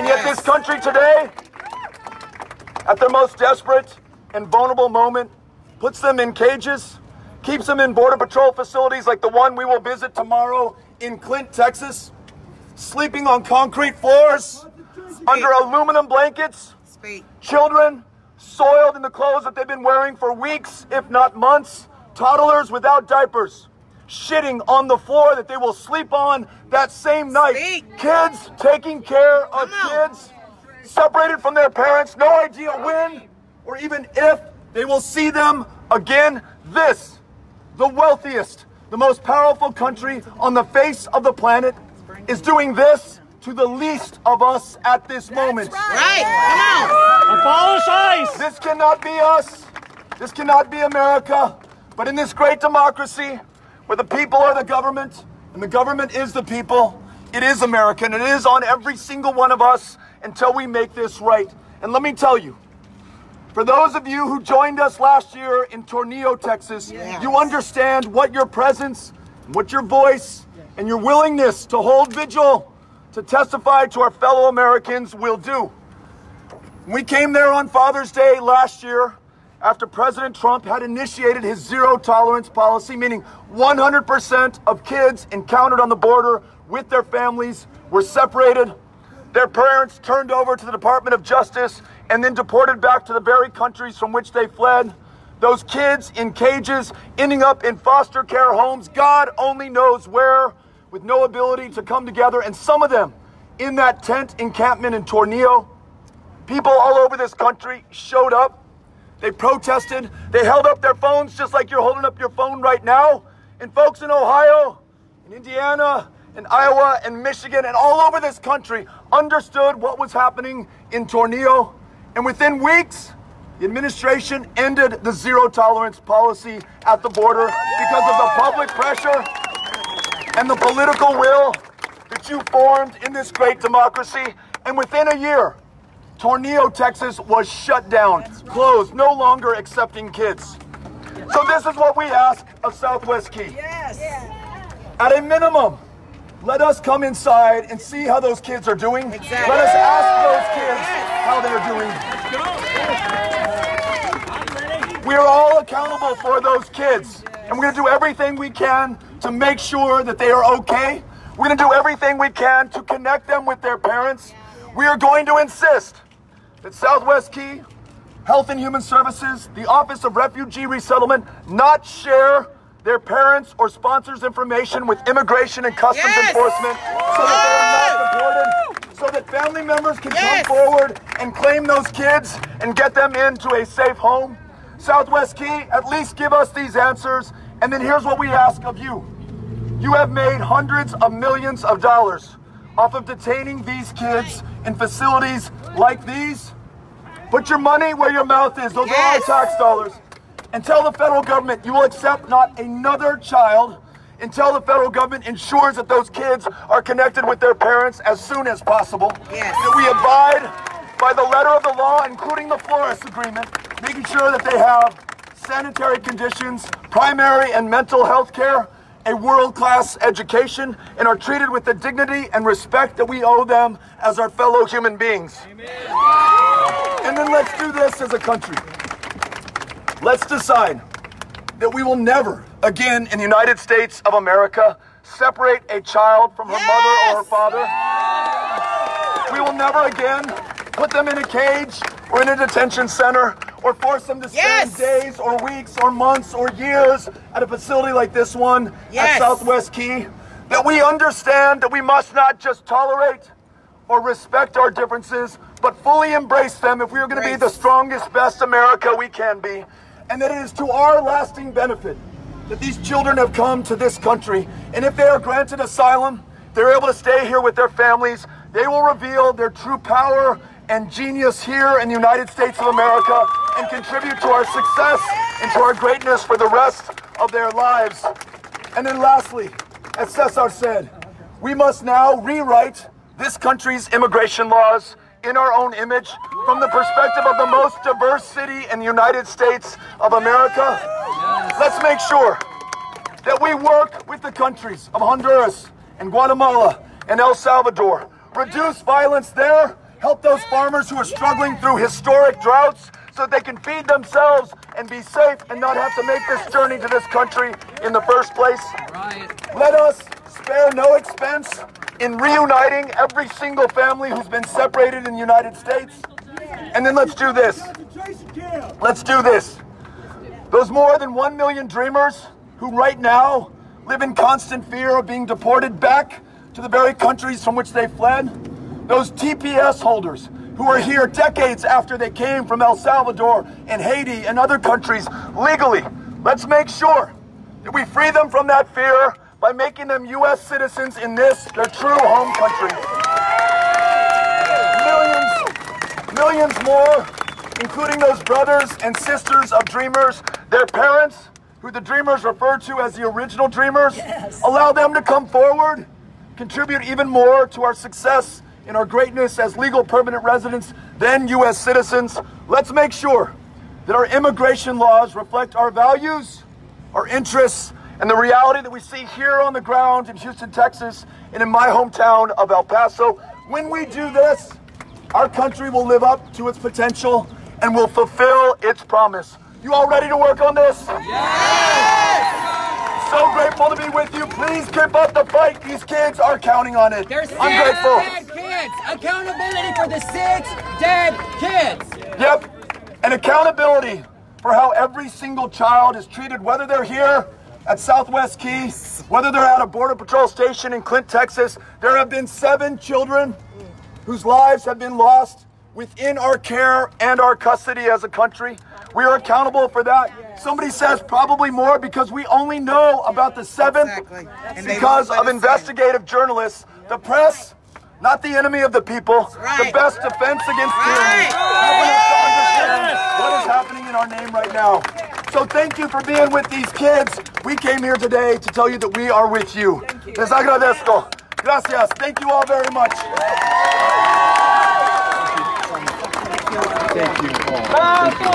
yet this country today, at their most desperate and vulnerable moment, puts them in cages, keeps them in Border Patrol facilities like the one we will visit tomorrow in Clint, Texas, sleeping on concrete floors, under aluminum blankets, children soiled in the clothes that they've been wearing for weeks, if not months, toddlers without diapers, shitting on the floor that they will sleep on that same night. Kids taking care of kids, separated from their parents, no idea when or even if they will see them again. This, the wealthiest, the most powerful country on the face of the planet, is doing this to the least of us at this moment. Right, come on. Apologize. This cannot be us. This cannot be America. But in this great democracy, where the people are the government, and the government is the people, it is America, and it is on every single one of us until we make this right. And let me tell you, for those of you who joined us last year in Tornillo, Texas, you understand what your presence, what your voice, and your willingness to hold vigil, to testify to our fellow Americans will do. We came there on Father's Day last year after President Trump had initiated his zero-tolerance policy, meaning 100% of kids encountered on the border with their families were separated, their parents turned over to the Department of Justice, and then deported back to the very countries from which they fled. Those kids in cages, ending up in foster care homes, God only knows where, with no ability to come together. And some of them in that tent encampment in Tornillo, people all over this country showed up. They protested. They held up their phones just like you're holding up your phone right now. And folks in Ohio, in Indiana, in Iowa, and Michigan, and all over this country understood what was happening in Tornillo. And within weeks, the administration ended the zero-tolerance policy at the border because of the public pressure and the political will that you formed in this great democracy. And within a year, Tornillo, Texas was shut down, closed, no longer accepting kids. So this is what we ask of Southwest Key. At a minimum, let us come inside and see how those kids are doing. Let us ask those kids how they are doing. We are all accountable for those kids, and we're going to do everything we can to make sure that they are okay. We're going to do everything we can to connect them with their parents. We are going to insist that Southwest Key, Health and Human Services, the Office of Refugee Resettlement, not share their parents' or sponsors' information with Immigration and Customs Enforcement so that they are not deported, so that family members can come forward and claim those kids and get them into a safe home. Southwest Key, at least give us these answers. And then here's what we ask of you. You have made hundreds of millions of dollars off of detaining these kids in facilities like these. Put your money where your mouth is. Those are our tax dollars. And tell the federal government you will accept not another child until the federal government ensures that those kids are connected with their parents as soon as possible. That we abide by the letter of the law, including the Flores Agreement, making sure that they have sanitary conditions, primary and mental health care, a world-class education, and are treated with the dignity and respect that we owe them as our fellow human beings. And then let's do this as a country. Let's decide that we will never again in the United States of America separate a child from her mother or her father. We will never again put them in a cage or in a detention center or force them to spend days or weeks or months or years at a facility like this one at Southwest Key. That we understand that we must not just tolerate or respect our differences, but fully embrace them if we are going to be the strongest, best America we can be. And that it is to our lasting benefit that these children have come to this country. And if they are granted asylum, they're able to stay here with their families, they will reveal their true power and genius here in the United States of America and contribute to our success and to our greatness for the rest of their lives. And then lastly, as Cesar said, we must now rewrite this country's immigration laws in our own image from the perspective of the most diverse city in the United States of America. Let's make sure that we work with the countries of Honduras and Guatemala and El Salvador. Reduce violence there Help those farmers who are struggling through historic droughts so that they can feed themselves and be safe and not have to make this journey to this country in the first place. Let us spare no expense in reuniting every single family who's been separated in the United States. And then let's do this. Let's do this. Those more than 1 million dreamers who right now live in constant fear of being deported back to the very countries from which they fled. Those TPS holders who are here decades after they came from El Salvador and Haiti and other countries legally. Let's make sure that we free them from that fear by making them U.S. citizens in this, their true home country. Millions more, including those brothers and sisters of dreamers, their parents, who the dreamers refer to as the original dreamers, allow them to come forward, contribute even more to our success in our greatness as legal permanent residents, then U.S. citizens. Let's make sure that our immigration laws reflect our values, our interests, and the reality that we see here on the ground in Houston, Texas, and in my hometown of El Paso. When we do this, our country will live up to its potential and will fulfill its promise. You all ready to work on this? Yes! So grateful to be with you. Please keep up the fight. These kids are counting on it. There's 6 I'm grateful. dead kids. Accountability for the 6 dead kids. Yep. And accountability for how every single child is treated, whether they're here at Southwest Key, whether they're at a Border Patrol station in Clint, Texas. There have been 7 children whose lives have been lost within our care and our custody as a country. We are accountable for that. Somebody says probably more because we only know about the 7th because of investigative journalists. The press, not the enemy of the people, the best defense against tyranny. Helping us to understand what is happening in our name right now. So thank you for being with these kids. We came here today to tell you that we are with you. Les agradezco. Gracias. Thank you all very much. Thank you all.